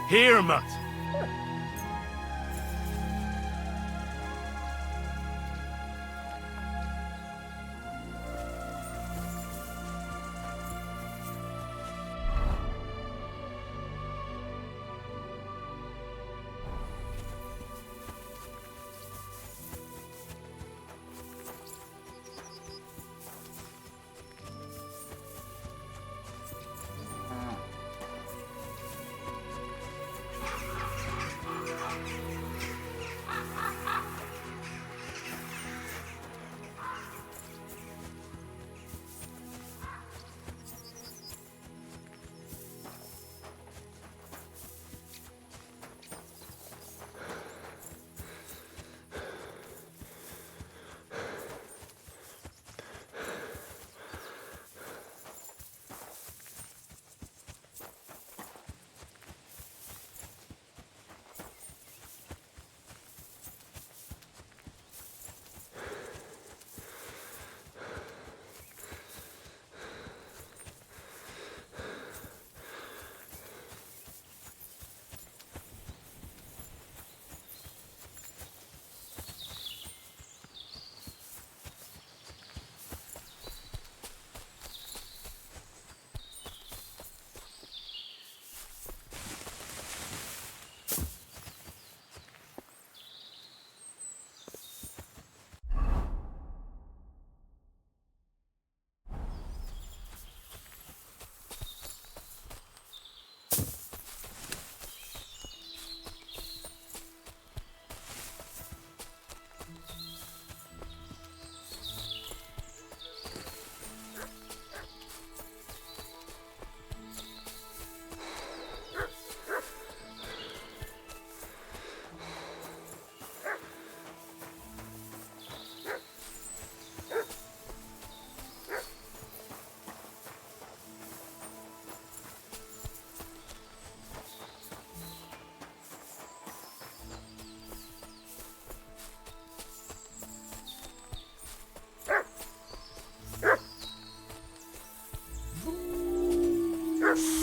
Hermit!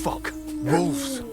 Fuck! Wolves!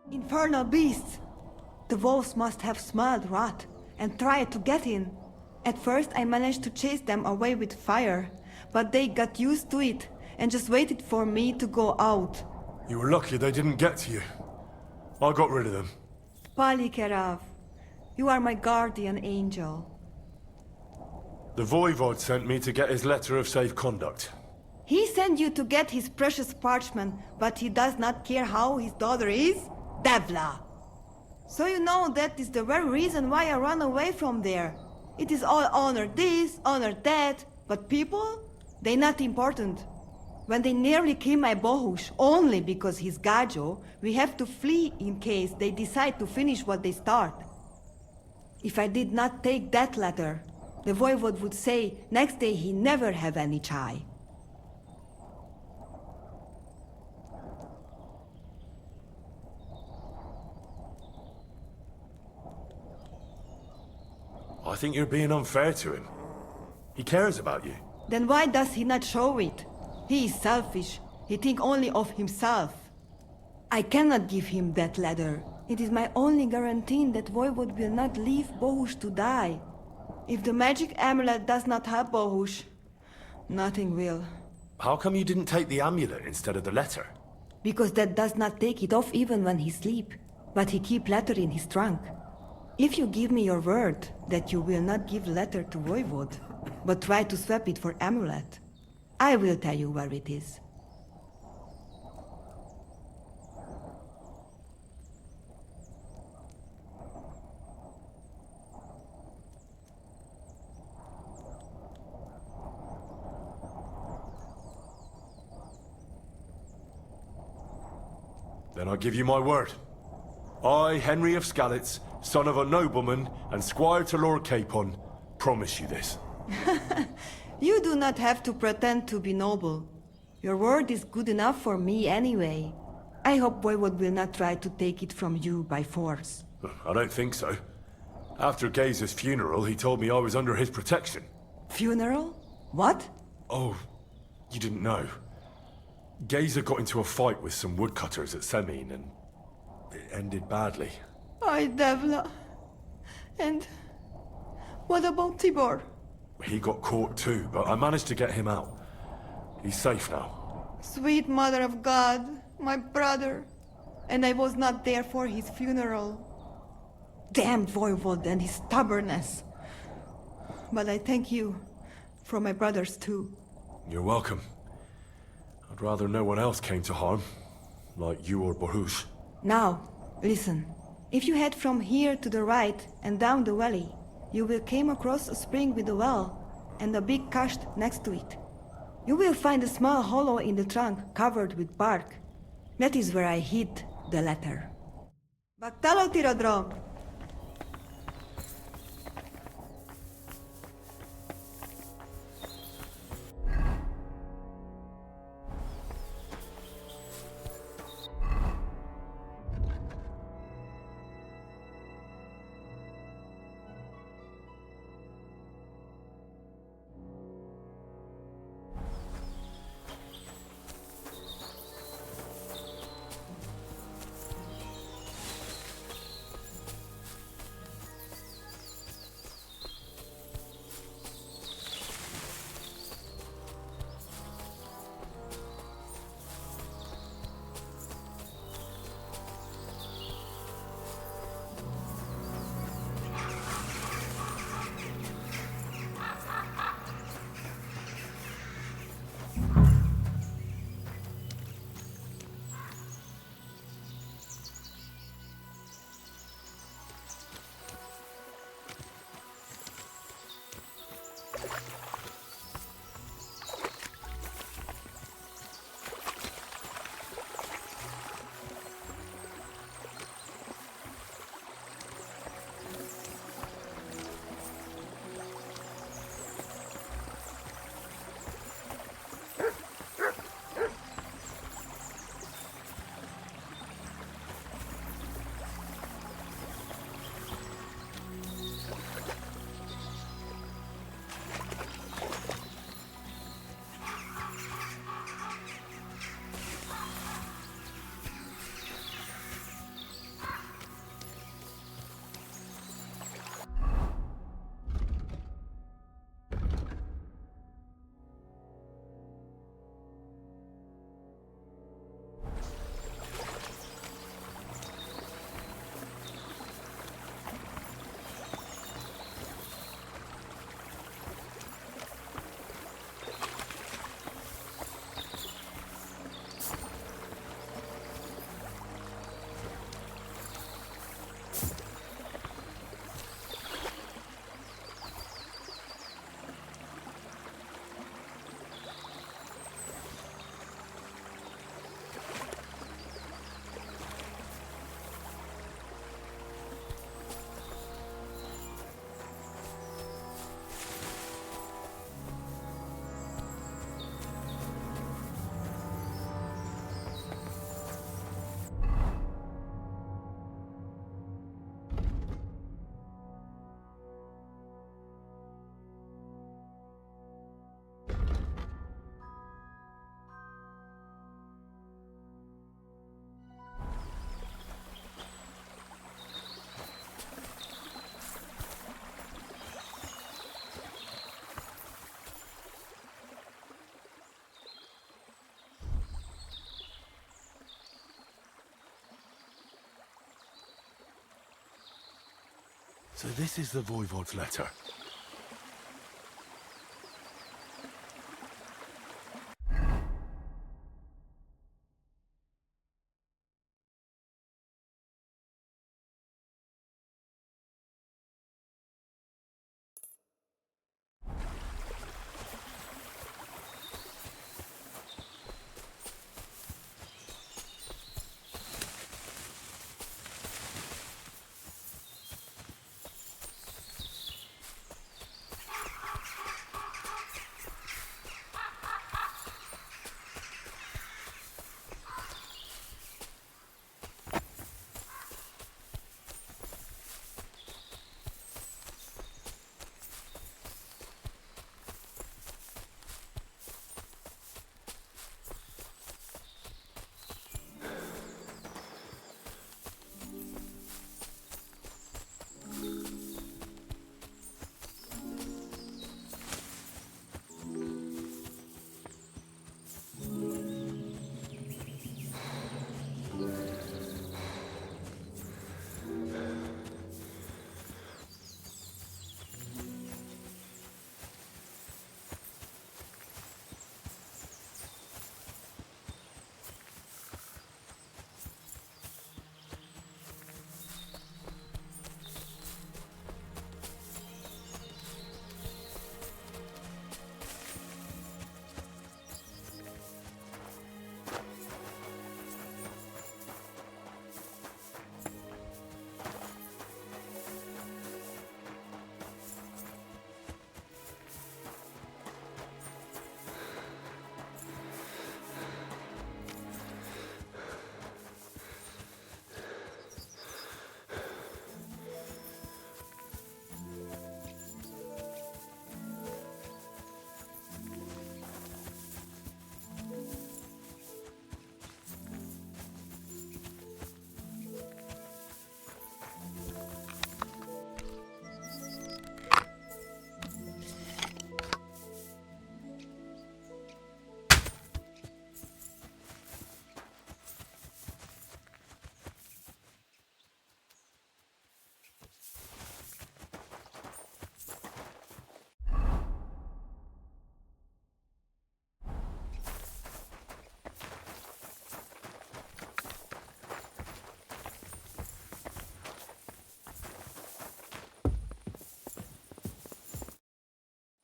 Infernal beasts! The wolves must have smelled rot and tried to get in. At first I managed to chase them away with fire, but they got used to it and just waited for me to go out. You were lucky they didn't get to you. I got rid of them. Palikerav, you are my guardian angel. The Voivod sent me to get his letter of safe conduct. He sent you to get his precious parchment, but he does not care how his daughter is? Devla! So you know that is the very reason why I run away from there. It is all honor this, honor that, but people? They not important. When they nearly kill my Bohush only because he's Gajo, we have to flee in case they decide to finish what they start. If I did not take that letter, the Voivod would say next day he never have any chai. think you're being unfair to him. He cares about you. Then why does he not show it? He is selfish. He thinks only of himself. I cannot give him that letter. It is my only guarantee that Voivod will not leave Bohush to die. If the magic amulet does not help Bohush, nothing will. How come you didn't take the amulet instead of the letter? Because that does not take it off even when he sleep, but he keep letter in his trunk. If you give me your word that you will not give letter to Voivod, but try to swap it for amulet, I will tell you where it is. Then I give you my word. I, Henry of Skalitz, son of a nobleman and squire to Lord Capon, promise you this. You do not have to pretend to be noble. Your word is good enough for me anyway. I hope Voivod will not try to take it from you by force. I don't think so. After Gaze's funeral, he told me I was under his protection. Funeral? What? Oh, you didn't know. Gazer got into a fight with some woodcutters at Semin, and it ended badly. Ay, Devla. And what about Tibor? He got caught too, but I managed to get him out. He's safe now. Sweet Mother of God, my brother. And I was not there for his funeral. Damn Voivod and his stubbornness. But I thank you for my brothers too. You're welcome. I'd rather no one else came to harm, like you or Bohush. Now, listen. If you head from here to the right and down the valley, you will come across a spring with a well and a big kasht next to it. You will find a small hollow in the trunk covered with bark. That is where I hid the letter. Baktalo Tirodrom! So this is the Voivod's letter.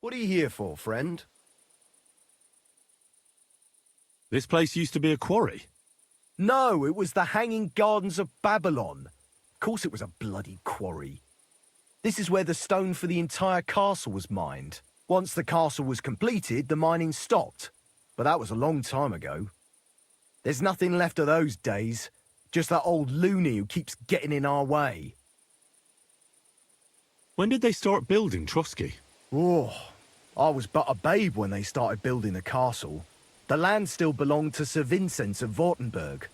What are you here for, friend? This place used to be a quarry. No, it was the Hanging Gardens of Babylon. Of course it was a bloody quarry. This is where the stone for the entire castle was mined. Once the castle was completed, the mining stopped. But that was a long time ago. There's nothing left of those days. Just that old loony who keeps getting in our way. When did they start building Trusky? Oh, I was but a babe when they started building the castle. The land still belonged to Sir Vincent of Vortenberg.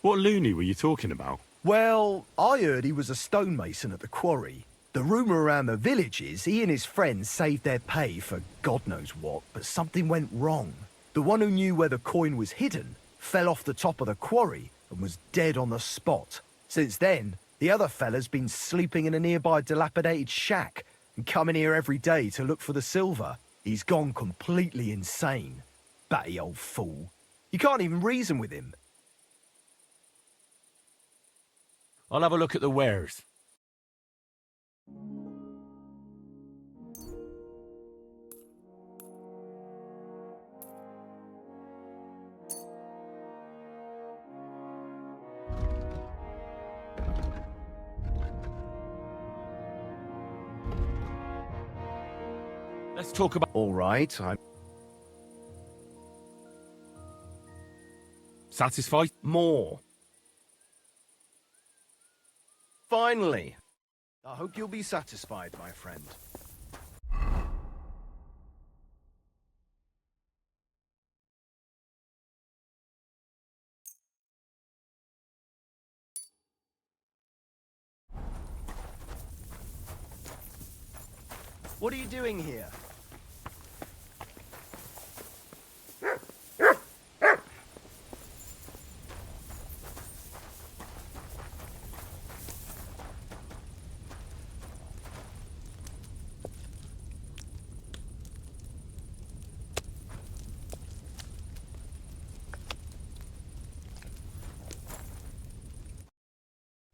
What loony were you talking about? Well, I heard he was a stonemason at the quarry. The rumour around the village is he and his friends saved their pay for God knows what, but something went wrong. The one who knew where the coin was hidden fell off the top of the quarry and was dead on the spot. Since then, the other fella's been sleeping in a nearby dilapidated shack and coming here every day to look for the silver. He's gone completely insane. Batty old fool. You can't even reason with him. I'll have a look at the wares. Let's talk about... All right, I'm... Satisfied? More. Finally. I hope you'll be satisfied, my friend. What are you doing here?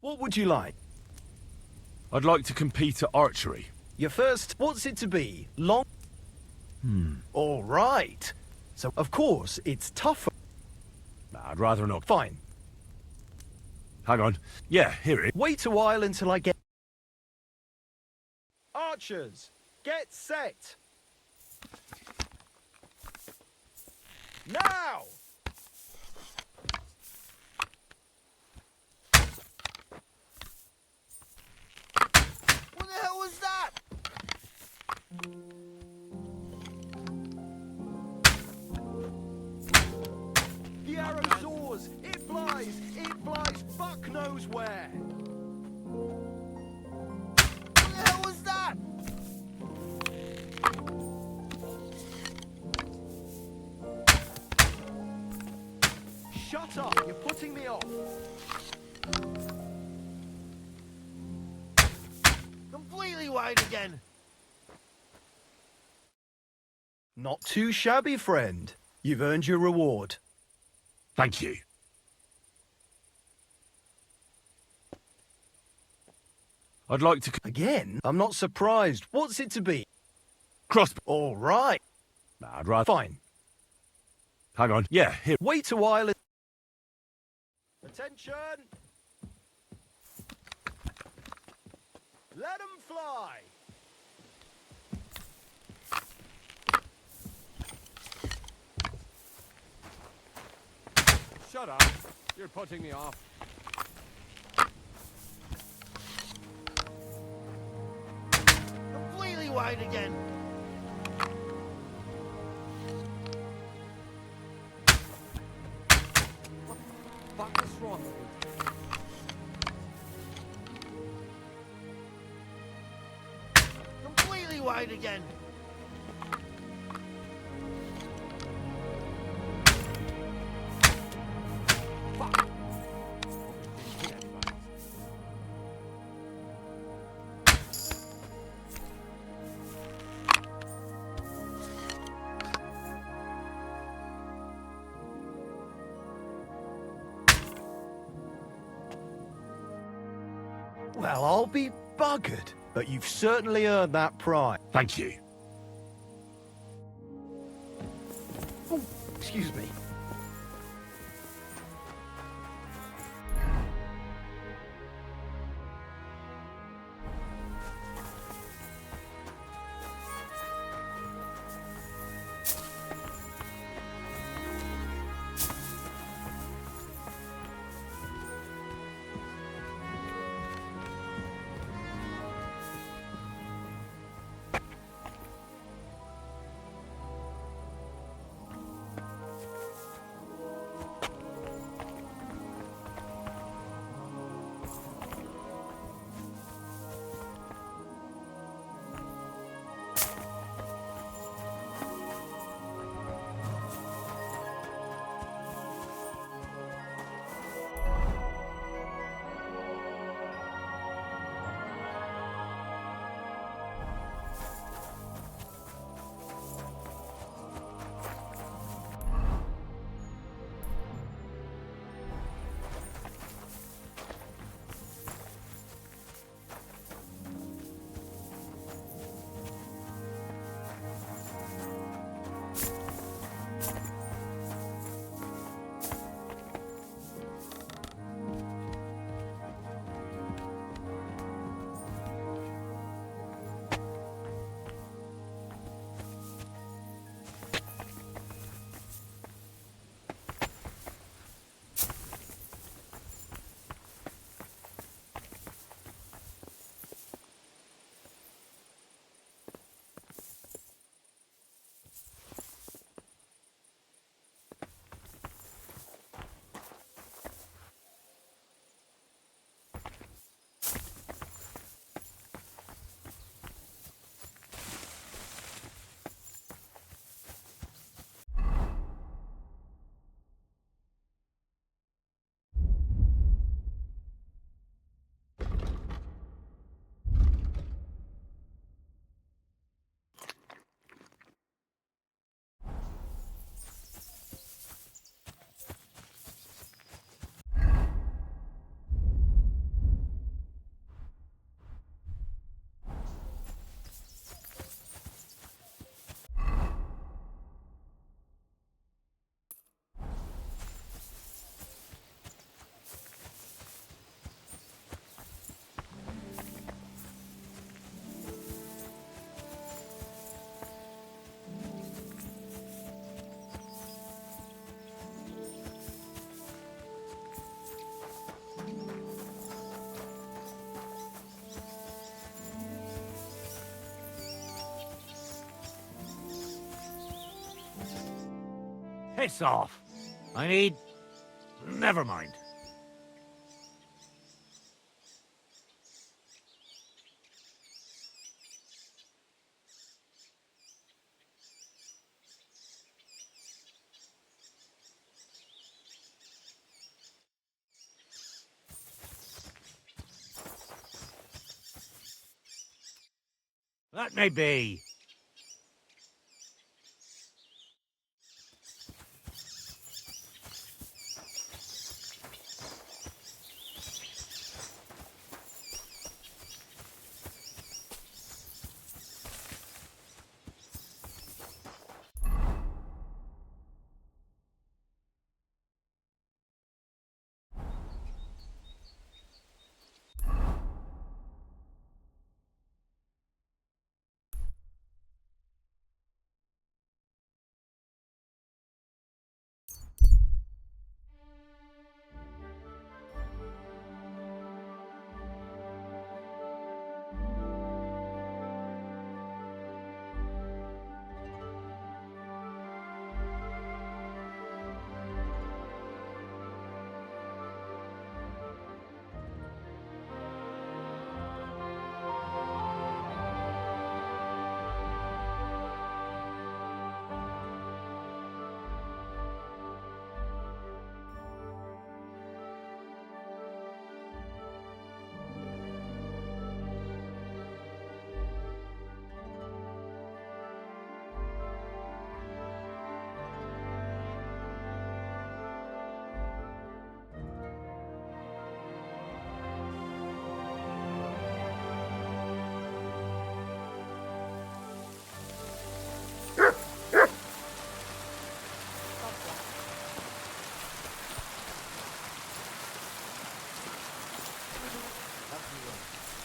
What would you like? I'd like to compete at archery. Your first, what's it to be? Long? All right. So, of course, it's tougher. Nah, I'd rather not. Fine. Hang on. Yeah, here it is. Wait a while until I get... Archers, get set. Now! What the hell was that? The arrow soars. It flies. It flies. Fuck knows where. What the hell was that? Shut up. You're putting me off. Completely wide again. Not too shabby, friend. You've earned your reward. Thank you. I'd like to... Again? I'm not surprised. What's it to be? Crossbow. All right. Nah, I'd rather... Fine. Hang on. Yeah, here. Wait a while. Attention. Let 'em fly. Shut up. You're putting me off. Completely wide again. What the fuck is wrong with you? Completely wide again. Fuck. Well, I'll be buggered, but you've certainly earned that prize. Thank you. Oh, excuse me. Piss off. I need... Never mind. That may be.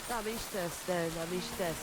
Da bin ich das, da bin ich das.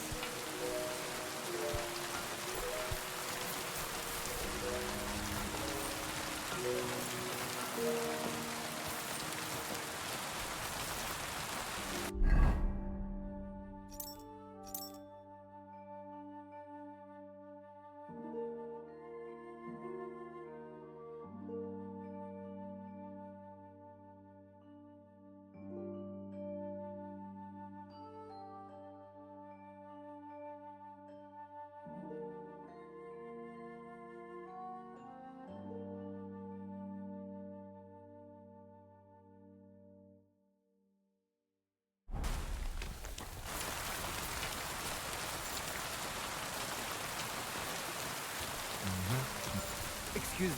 Excuse me.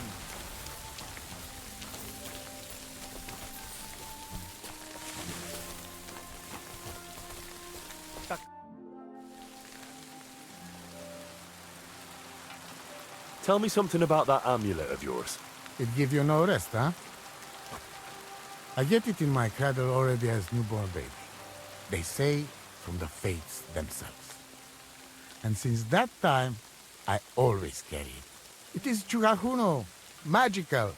Tell me something about that amulet of yours. It give you no rest, huh? I get it in my cradle already as newborn baby. They say from the fates themselves. And since that time, I always carry it. It is Chugahuno, magical.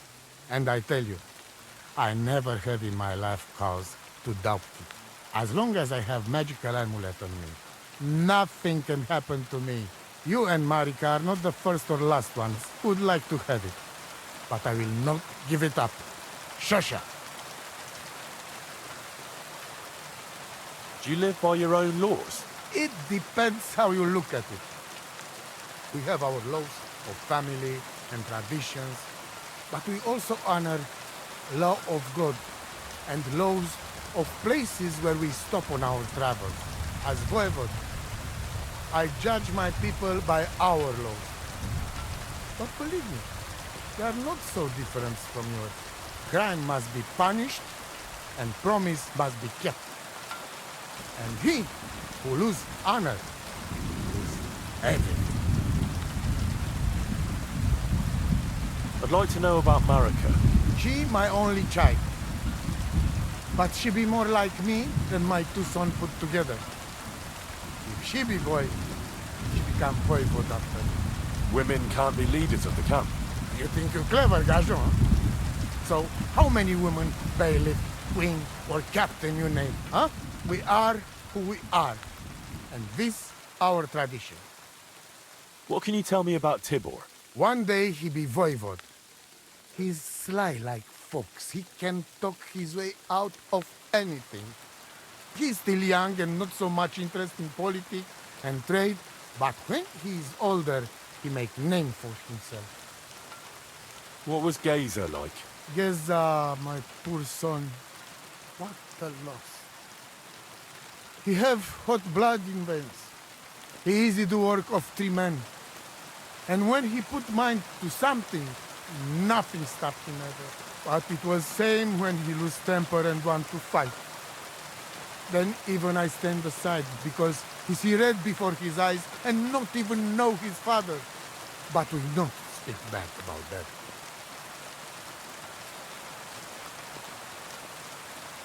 And I tell you, I never had in my life cause to doubt it. As long as I have magical amulet on me, nothing can happen to me. You and Marika are not the first or last ones who would like to have it. But I will not give it up. Shasha! Do you live by your own laws? It depends how you look at it. We have our laws of family and traditions, but we also honor law of God and laws of places where we stop on our travels. As voivod, I judge my people by our laws. But believe me, they are not so different from yours. Crime must be punished, and promise must be kept. And he who loses honor loses everything. I'd like to know about Marika. She my only child. But she be more like me than my two sons put together. If she be boy, she become voivod after me. Women can't be leaders of the camp. You think you're clever, Gajon? So, how many women, bailiff, queen, or captain you name, huh? We are who we are. And this, our tradition. What can you tell me about Tibor? One day he be voivod. He's sly like fox. He can talk his way out of anything. He's still young and not so much interested in politics and trade, but when he's older, he make name for himself. What was Gazer like? Geza, my poor son, what a loss. He have hot blood in veins. He easy to work of 3 men. And when he put mind to something, nothing stopped him ever. But it was same when he lose temper and want to fight. Then even I stand aside because he see red before his eyes and not even know his father. But we not speak bad about that.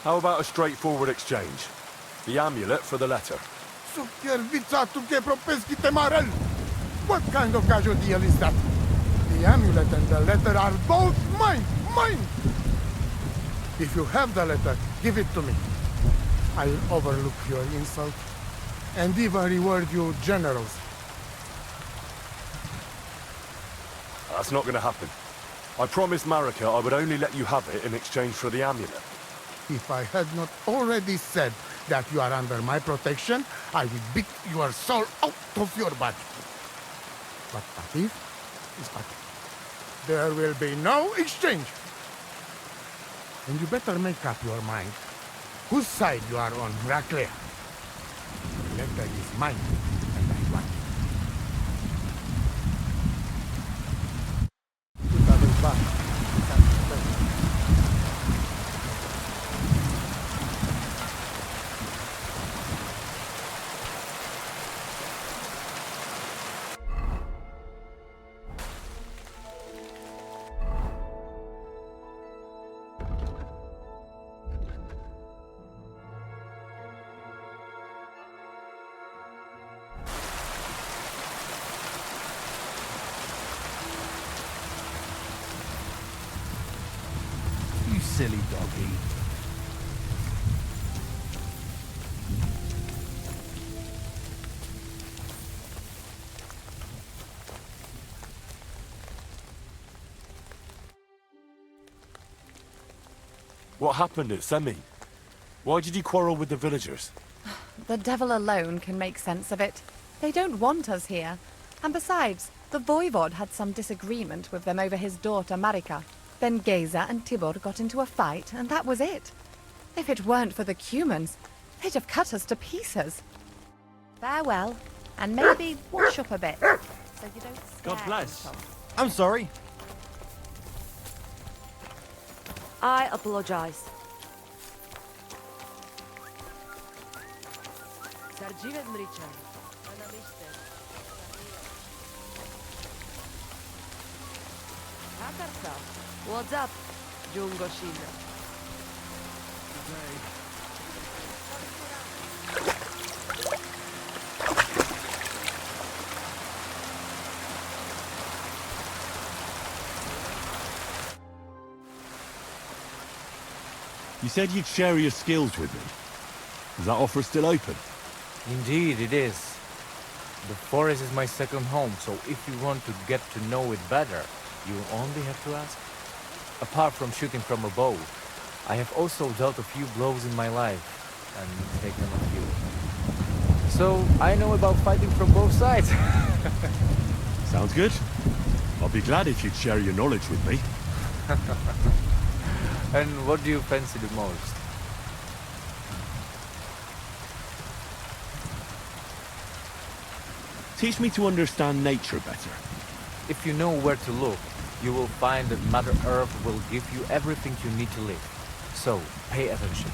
How about a straightforward exchange? The amulet for the letter. Sukiervica tu ke propeschi temarel! What kind of casual deal is that? The amulet and the letter are both mine! Mine! If you have the letter, give it to me. I'll overlook your insult and even reward you generously. That's not going to happen. I promised Marika I would only let you have it in exchange for the amulet. If I had not already said that you are under my protection, I will beat your soul out of your body. But Patif is Patif. There will be no exchange. And you better make up your mind whose side you are on, Raclea. The letter is mine, and I want it. Put that in back. You silly doggy. What happened at Semi? Why did you quarrel with the villagers? The devil alone can make sense of it. They don't want us here. And besides, the voivod had some disagreement with them over his daughter Marika. Then Geza and Tibor got into a fight, and that was it. If it weren't for the Cumans, they'd have cut us to pieces. Farewell, and maybe wash up a bit, so you don't scare God bless. them. I'm sorry. I apologize. Sardziwe mryczę. A na myślę. Hakarsa. What's up, Jungoshina? You said you'd share your skills with me. Is that offer still open? Indeed, it is. The forest is my second home, so if you want to get to know it better, you only have to ask. Apart from shooting from a bow, I have also dealt a few blows in my life, and taken a few. So, I know about fighting from both sides. Sounds good. I'll be glad if you'd share your knowledge with me. And what do you fancy the most? Teach me to understand nature better. If you know where to look, you will find that Mother Earth will give you everything you need to live. So, pay attention.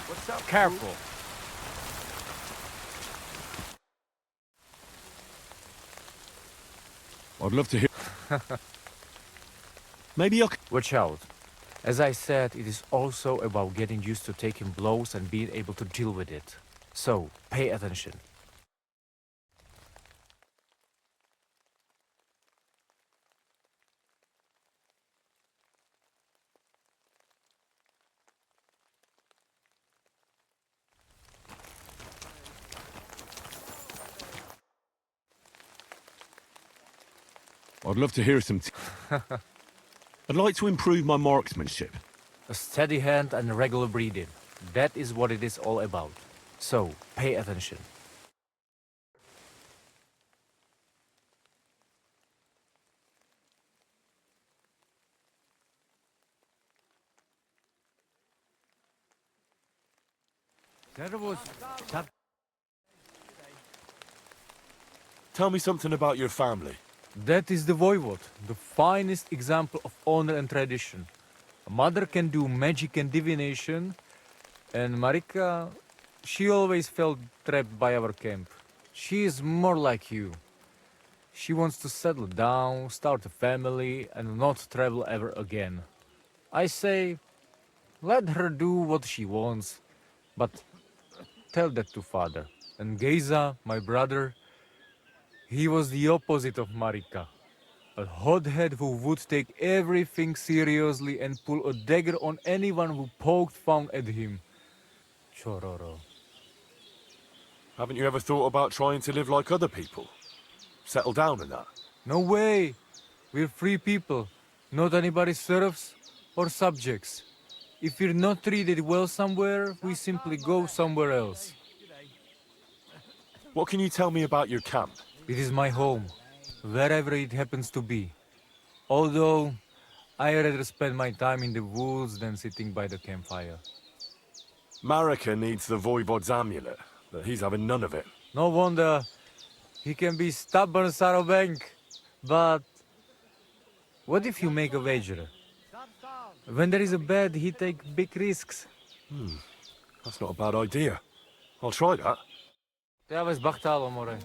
What's up? Careful. I'd love to hear... Maybe I could... Watch out. As I said, it is also about getting used to taking blows and being able to deal with it. So, pay attention. I'd love to hear some... I'd like to improve my marksmanship. A steady hand and regular breathing. That is what it is all about. So, pay attention. Tell me something about your family. That is the Voivod, the finest example of honor and tradition. A mother can do magic and divination, and Marika, she always felt trapped by our camp. She is more like you. She wants to settle down, start a family, and not travel ever again. I say, let her do what she wants, but tell that to father. And Geza, my brother, he was the opposite of Marika. A hothead who would take everything seriously and pull a dagger on anyone who poked fun at him. Chororo. Haven't you ever thought about trying to live like other people? Settle down and that? No way! We're free people, not anybody's serfs or subjects. If we're not treated well somewhere, we simply go somewhere else. What can you tell me about your camp? It is my home, wherever it happens to be. Although, I rather spend my time in the woods than sitting by the campfire. Marika needs the Voivod's amulet, but he's having none of it. No wonder. He can be stubborn, Sarobank. But what if you make a wager? When there is a bet, he takes big risks. That's not a bad idea. I'll try that. Ja, bez bachtalo, more.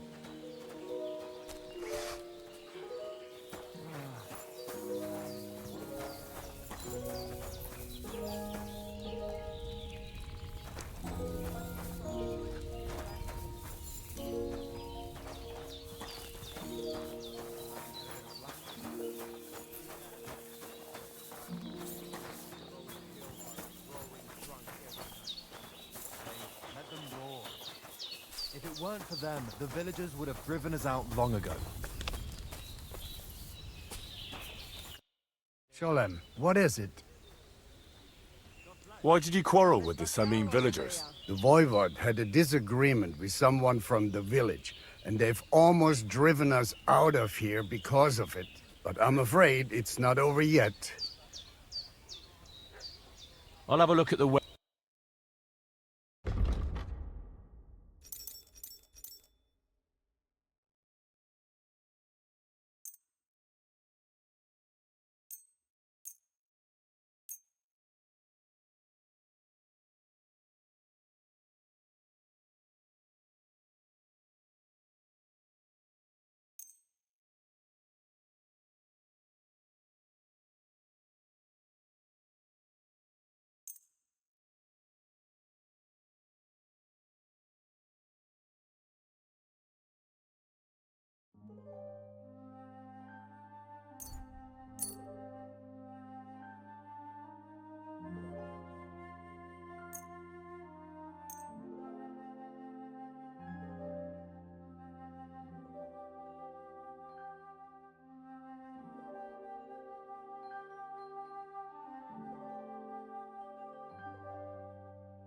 If it weren't for them, the villagers would have driven us out long ago. Sholem, what is it? Why did you quarrel with the Samin villagers? The Voivod had a disagreement with someone from the village, and they've almost driven us out of here because of it. But I'm afraid it's not over yet. I'll have a look at the...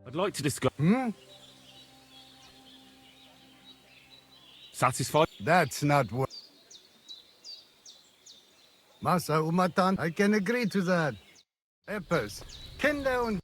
I'd like to discuss... Satisfied? That's not what... Masa Umatan, I can agree to that. Eppers, Kinder und...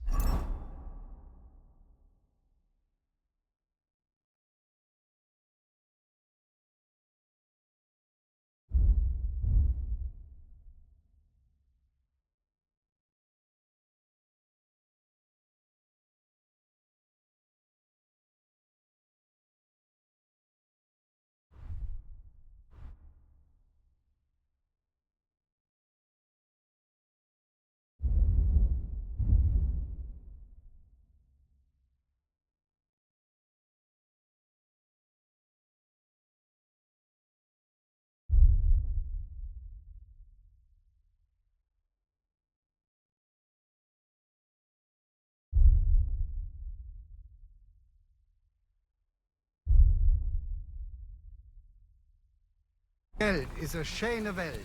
Geld is a schöne Welt.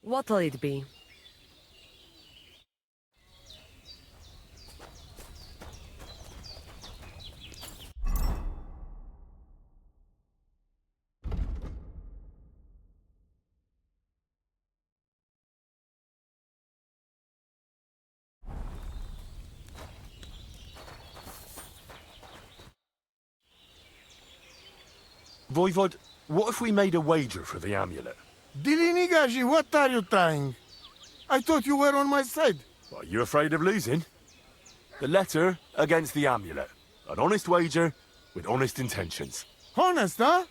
What'll it be? Voivod, what if we made a wager for the amulet? Dilinigaji, what are you trying? I thought you were on my side. Are you afraid of losing? The letter against the amulet. An honest wager with honest intentions. Honest, huh?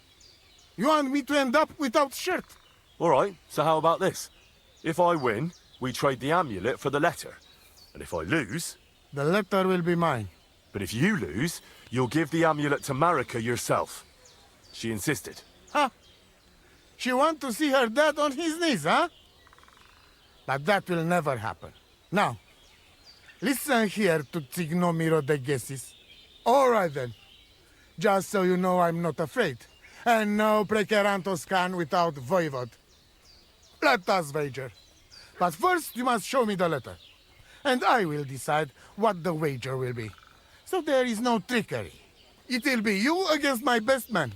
You want me to end up without shirt? All right, so how about this? If I win, we trade the amulet for the letter. And if I lose... The letter will be mine. But if you lose, you'll give the amulet to Marika yourself. She insisted. Huh? She want to see her dad on his knees, huh? But that will never happen. Now, listen here to Tignomiro de Gesis. All right then. Just so you know I'm not afraid. And no Prekerantos can without Voivod. Let us wager. But first you must show me the letter. And I will decide what the wager will be. So there is no trickery. It will be you against my best man.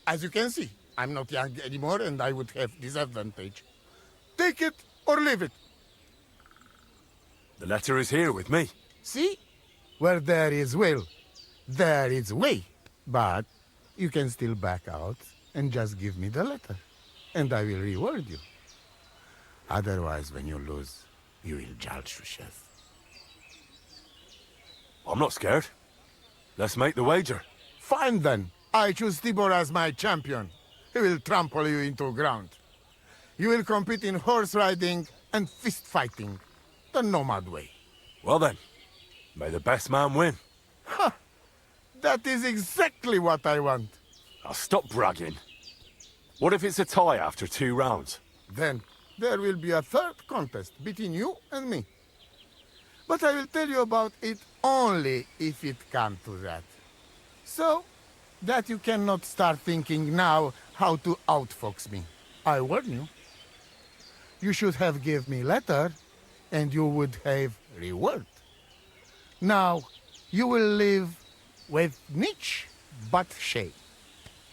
As you can see, I'm not young anymore and I would have disadvantage. Take it or leave it. The letter is here with me. See? Where there is will, there is way. But you can still back out and just give me the letter. And I will reward you. Otherwise, when you lose, you will judge yourself. I'm not scared. Let's make the wager. Fine then. I choose Tibor as my champion. He will trample you into ground. You will compete in horse riding and fist fighting. The nomad way. Well then, may the best man win. Ha! That is exactly what I want. Now stop bragging. What if it's a tie after 2 rounds? Then there will be a third contest between you and me. But I will tell you about it only if it comes to that. So that you cannot start thinking now how to outfox me. I warn you. You should have give me letter, and you would have reward. Now, you will live with niche but shame.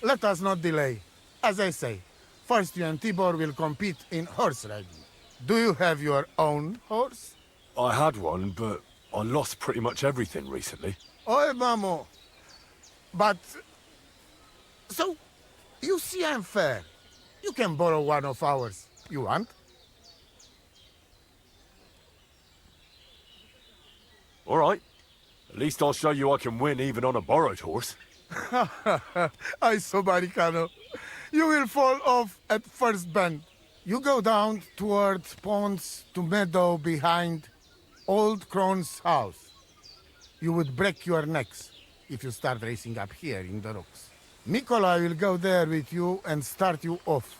Let us not delay. As I say, first you and Tibor will compete in horse riding. Do you have your own horse? I had one, but I lost pretty much everything recently. Oi, Mamo. But... So, you see I'm fair. You can borrow one of ours. You want? All right. At least I'll show you I can win even on a borrowed horse. Ay, so Maricano. You will fall off at first bend. You go down towards ponds to meadow behind Old Crone's house. You would break your necks if you start racing up here in the rocks. Nikolai will go there with you and start you off.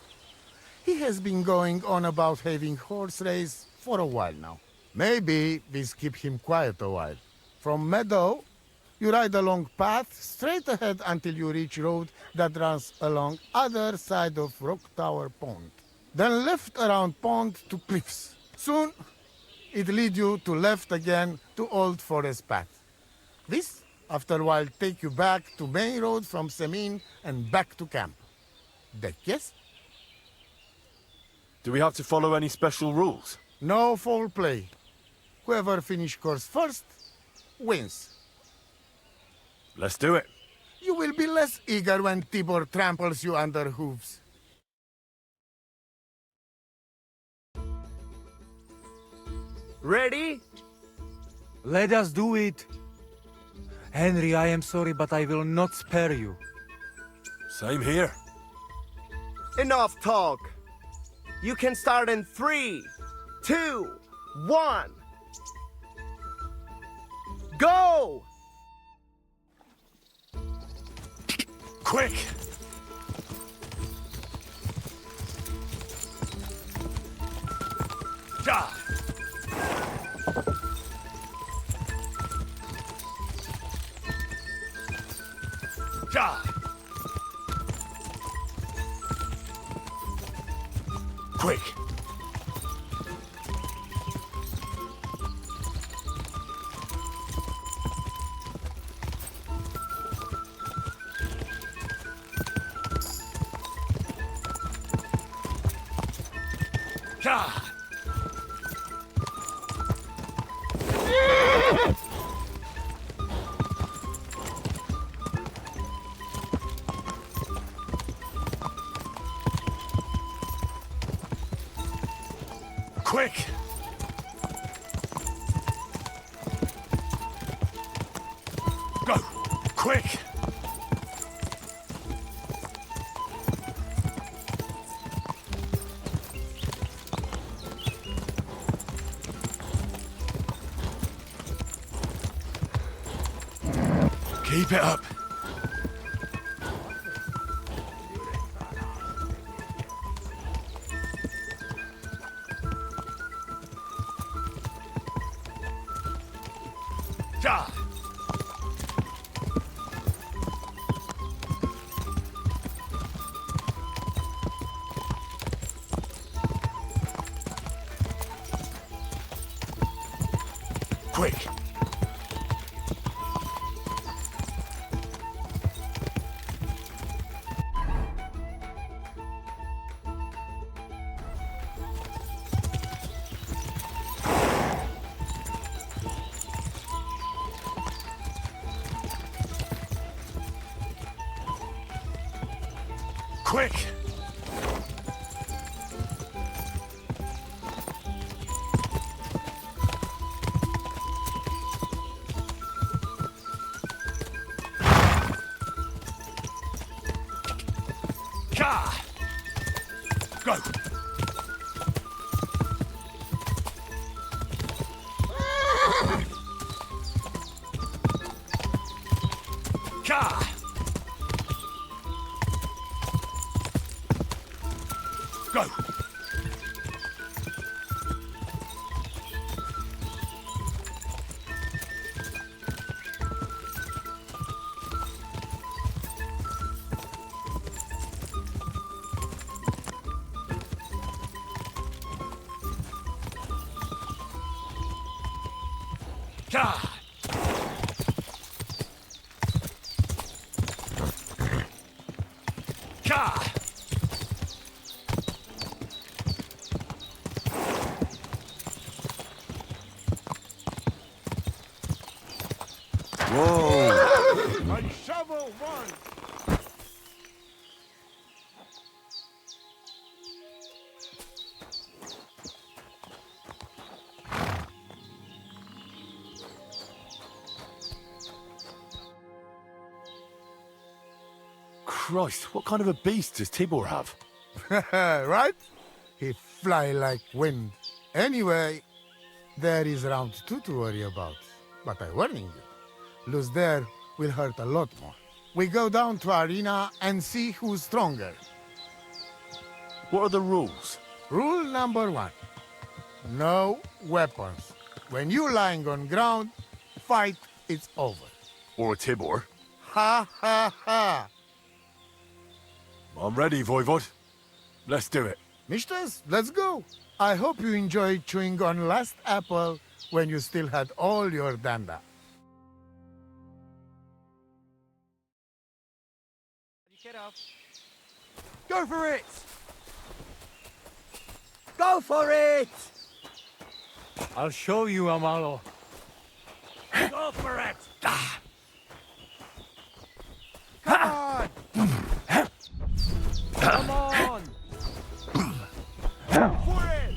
He has been going on about having horse race for a while now. Maybe we keep him quiet a while. From meadow, you ride along path straight ahead until you reach road that runs along other side of Rock Tower Pond. Then left around pond to cliffs. Soon, it lead you to left again to Old Forest Path. This, after a while, take you back to main road from Semin and back to camp. Deck, yes? Do we have to follow any special rules? No foul play. Whoever finish course first, wins. Let's do it. You will be less eager when Tibor tramples you under hooves. Ready? Let us do it. Henry, I am sorry, but I will not spare you. Same here. Enough talk. You can start in 3, 2, 1. Go! Quick! Ja! Ja! Quick! Ah! Quick! Go! Quick! Keep it up. Ja! Quick! Quick! Ka! Go! Ka! Go! Ka! Ka! Whoa! My shovel one! Christ, what kind of a beast does Tibor have? Right? He fly like wind. Anyway, there is round 2 to worry about. But I'm warning you, lose there will hurt a lot more. We go down to arena and see who's stronger. What are the rules? Rule number 1. No weapons. When you lying on ground, fight, it's over. Or a Tibor? Ha ha ha! I'm ready, Voivod. Let's do it. Mistress, let's go. I hope you enjoyed chewing on last apple when you still had all your danda. Get up. Go for it! Go for it! I'll show you, Amalo. Go for it! Come on! Come on! For it!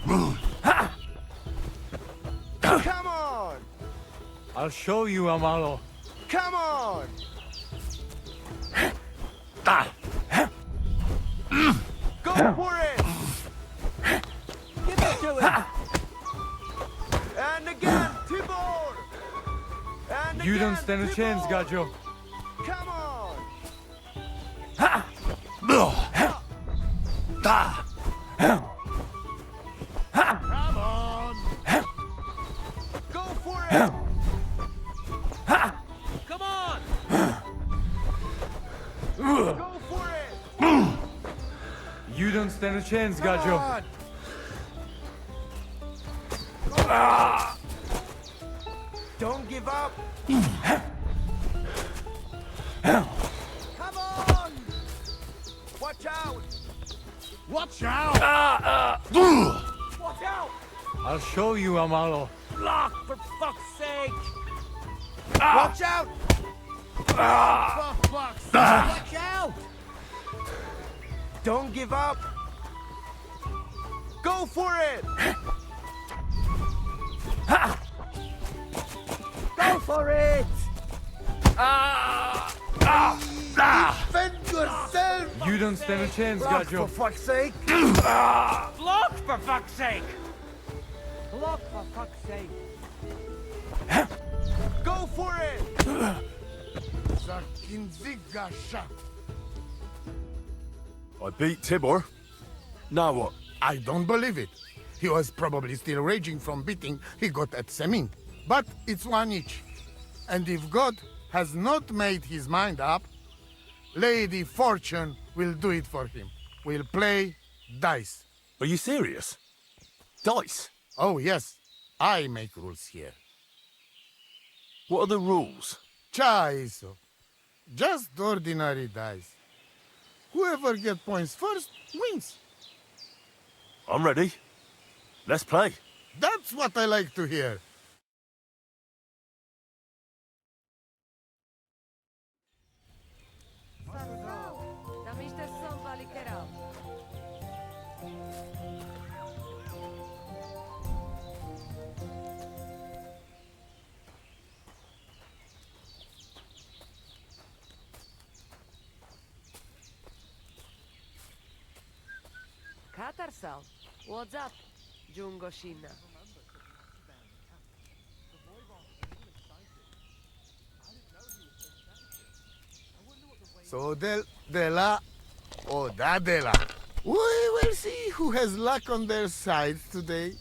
Come on! I'll show you, Amalo. Come on! Go for it! Give it to him! And again, Tibor! And You again, don't stand a chance, Tibor! Gajo. Come on! Come on! Go for it! Come on! Go for it! You don't stand a chance, Come Gajo. on! Don't give up! Come on! Watch out! Watch out! I'll show you, Amalo. Block, for fuck's sake! Watch out! For fuck's sake! Watch out! Don't give up! Go for it! Go for it! Defend yourself! You don't stand a chance, Block, Gajo. for fuck's sake! Block, for fuck's sake! Block, for fuck's sake! Go for it! I beat Tibor. Now what? I don't believe it. He was probably still raging from beating he got at Semin. But it's one each. And if God has not made his mind up, Lady Fortune will do it for him. We'll play dice. Are you serious? Dice? Oh, yes. I make rules here. What are the rules? Chaiso. Just ordinary dice. Whoever gets points first wins. I'm ready. Let's play. That's what I like to hear. Tam isto é só baliqueral. Katarsal, what's up, Jungo Shinna? So Dela or Dadela. We will see who has luck on their side today.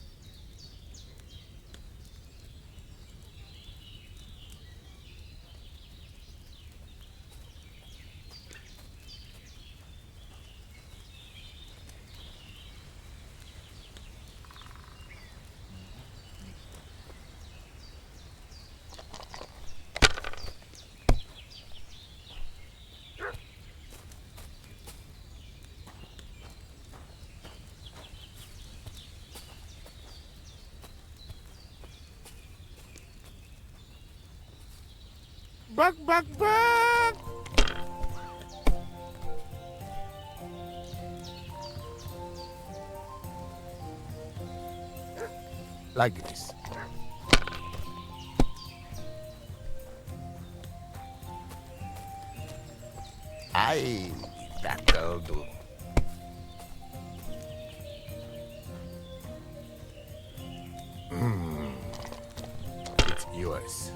Back, back, back! Like this. Aye, that'll do. It's yours.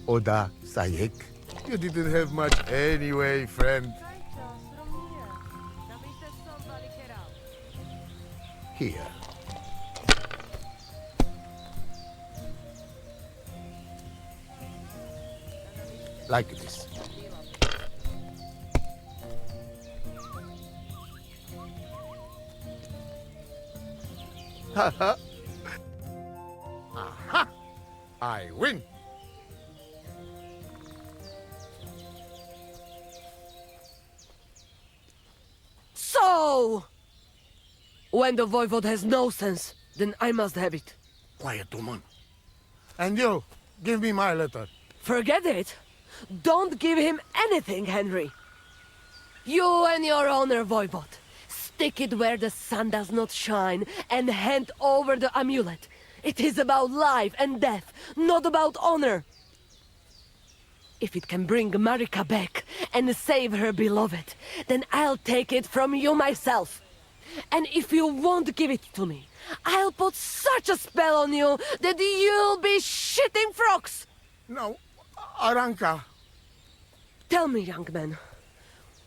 Oda, Sayek, you didn't have much anyway, friend. Tam isto é só baliqueral. Here. Like this. Haha. Aha! I win! So, when the voivode has no sense, then I must have it. Quiet, woman. And you, give me my letter. Forget it. Don't give him anything, Henry. You and your honor, voivode. Stick it where the sun does not shine and hand over the amulet. It is about life and death, not about honor. If it can bring Marika back and save her beloved, then I'll take it from you myself. And if you won't give it to me, I'll put such a spell on you that you'll be shitting frogs. No, Aranka. Tell me, young man,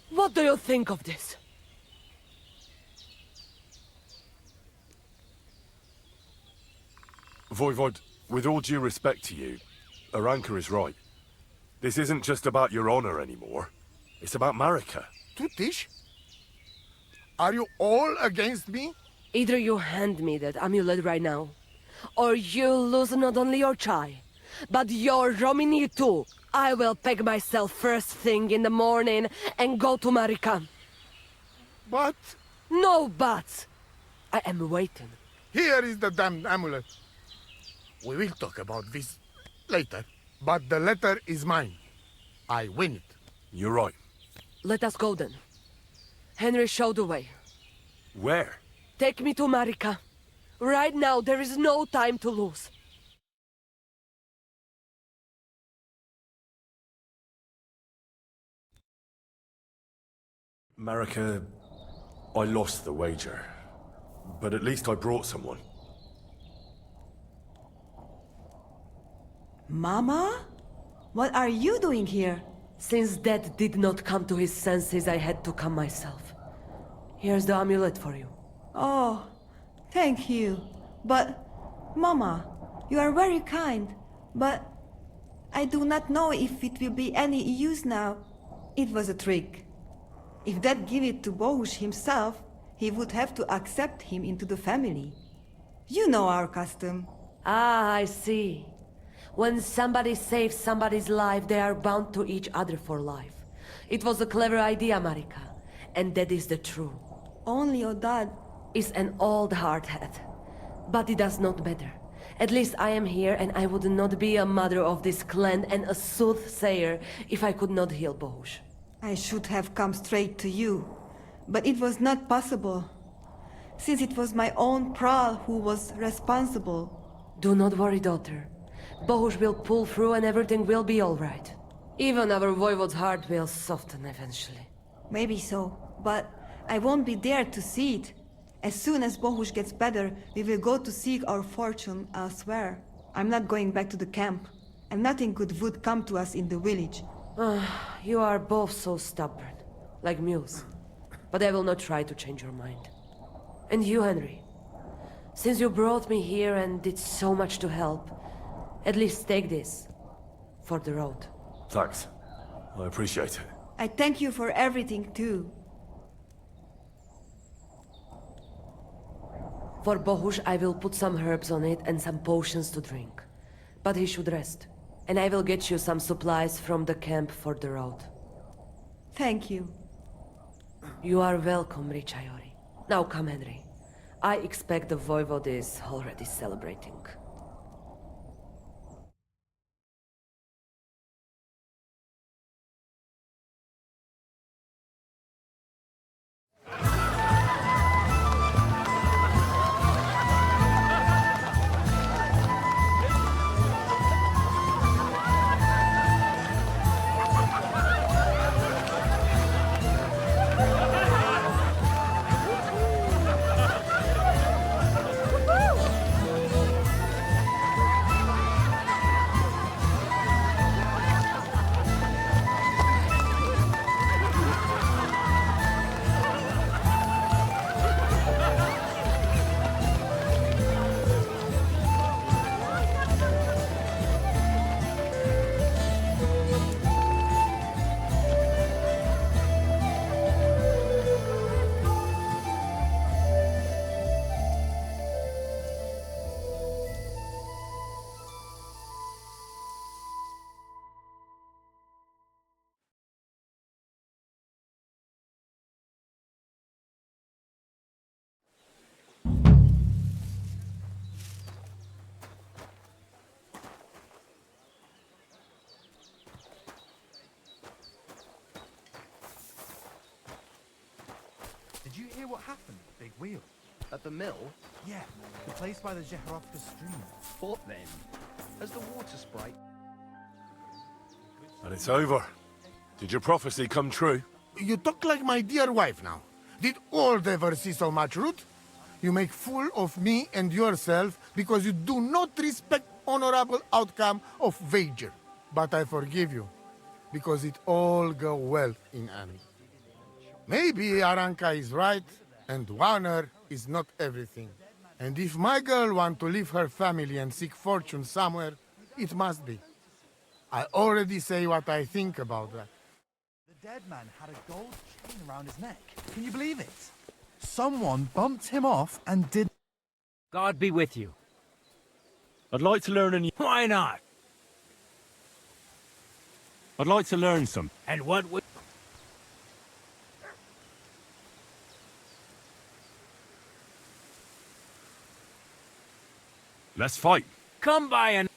what do you think of this? Voivod, with all due respect to you, Aranka is right. This isn't just about your honor anymore. It's about Marika. Tutish? Are you all against me? Either you hand me that amulet right now, or you lose not only your chai, but your Romini too. I will pack myself first thing in the morning and go to Marika. But No buts! I am waiting. here is the damned amulet. We will talk about this later, but the letter is mine. I win it. You're right. Let us go then. Henry showed the way. Where? Take me to Marika. Right now, there is no time to lose. Marika, I lost the wager. But at least I brought someone. Mama? What are you doing here? Since Dad did not come to his senses, I had to come myself. Here's the amulet for you. Oh, thank you. But, Mama, you are very kind. But I do not know if it will be any use now. It was a trick. If Dad gave it to Bohush himself, he would have to accept him into the family. You know our custom. Ah, I see. When somebody saves somebody's life, they are bound to each other for life. It was a clever idea, Marika. And that is the truth. Only your dad is an old hardhead. But it does not matter. At least I am here, and I would not be a mother of this clan and a soothsayer if I could not heal Bohush. I should have come straight to you, but it was not possible, since it was my own Pral who was responsible. Do not worry, daughter. Bohush will pull through and everything will be all right. Even our voivode's heart will soften eventually. Maybe so, but I won't be there to see it. As soon as Bohush gets better, we will go to seek our fortune elsewhere. I'm not going back to the camp, and nothing good would come to us in the village. You are both so stubborn, like mules. But I will not try to change your mind. And you, Henry, since you brought me here and did so much to help, at least take this for the road. Thanks. I appreciate it. I thank you for everything, too. For Bohush, I will put some herbs on it and some potions to drink. But he should rest. And I will get you some supplies from the camp for the road. Thank you. You are welcome, Richayori. Now come, Henry. I expect the voivode is already celebrating. Did you hear what happened at the big wheel? At the mill? Yeah, the place by the Zheherovka stream. What then? Has the water sprite? And it's over. Did your prophecy come true? You talk like my dear wife now. Did old ever see so much root? You make fool of me and yourself because you do not respect honorable outcome of wager. But I forgive you, because it all go well in end. Maybe Aranka is right, and honor is not everything. And if my girl want to leave her family and seek fortune somewhere, it must be. I already say what I think about that. The dead man had a gold chain around his neck. Can you believe it? Someone bumped him off and did... God be with you. I'd like to learn any... Why not? I'd like to learn some. And what would... Let's fight. Come by and...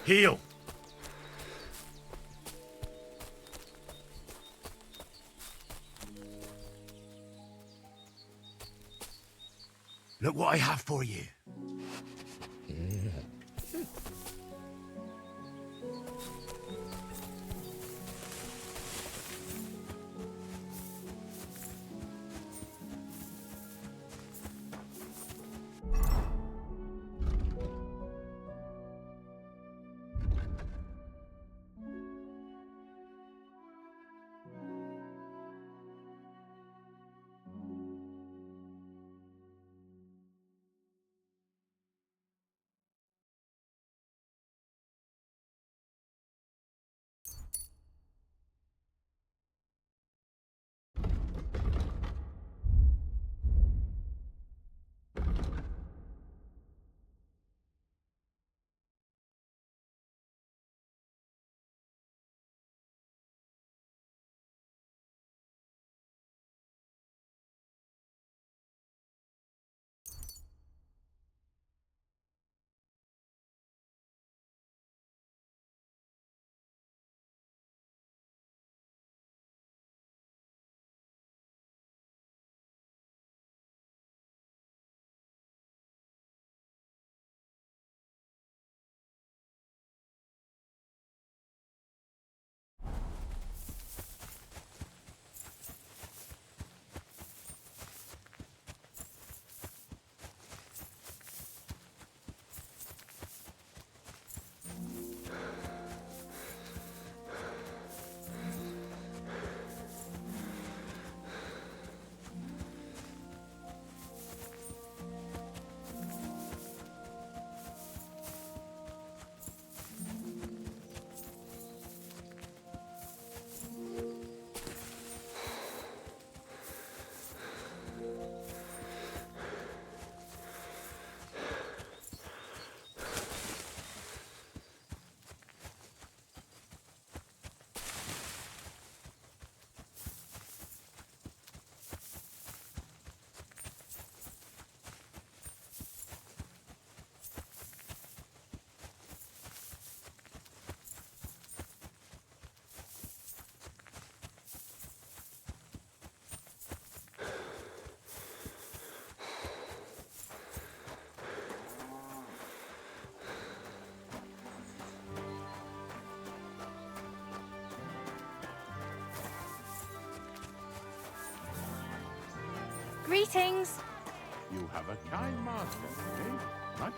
Heal. Look what I have for you. Greetings. You have a kind master, eh? What?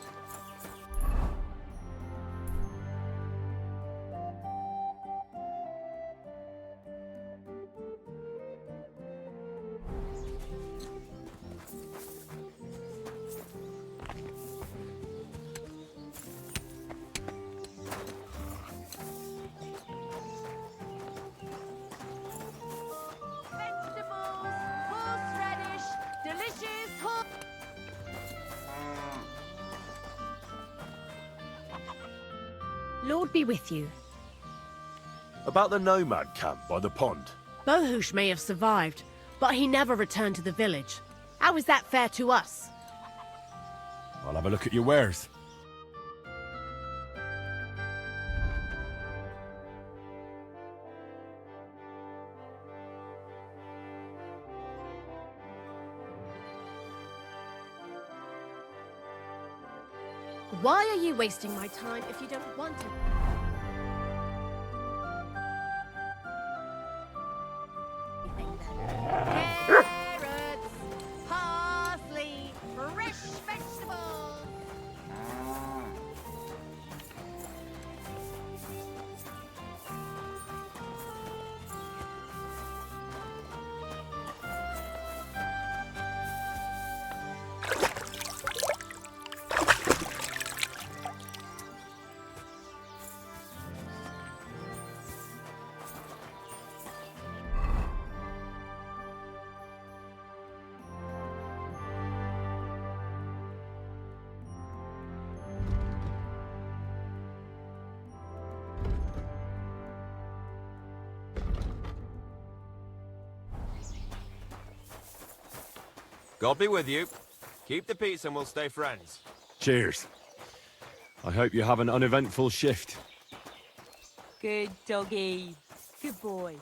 Lord be with you. About the nomad camp by the pond. Bohush may have survived, but he never returned to the village. How is that fair to us? I'll have a look at your wares. Why are you wasting my time if you don't want to? Carrots, parsley, fresh vegetables. God be with you. Keep the peace and we'll stay friends. Cheers. I hope you have an uneventful shift. Good doggy. Good boy.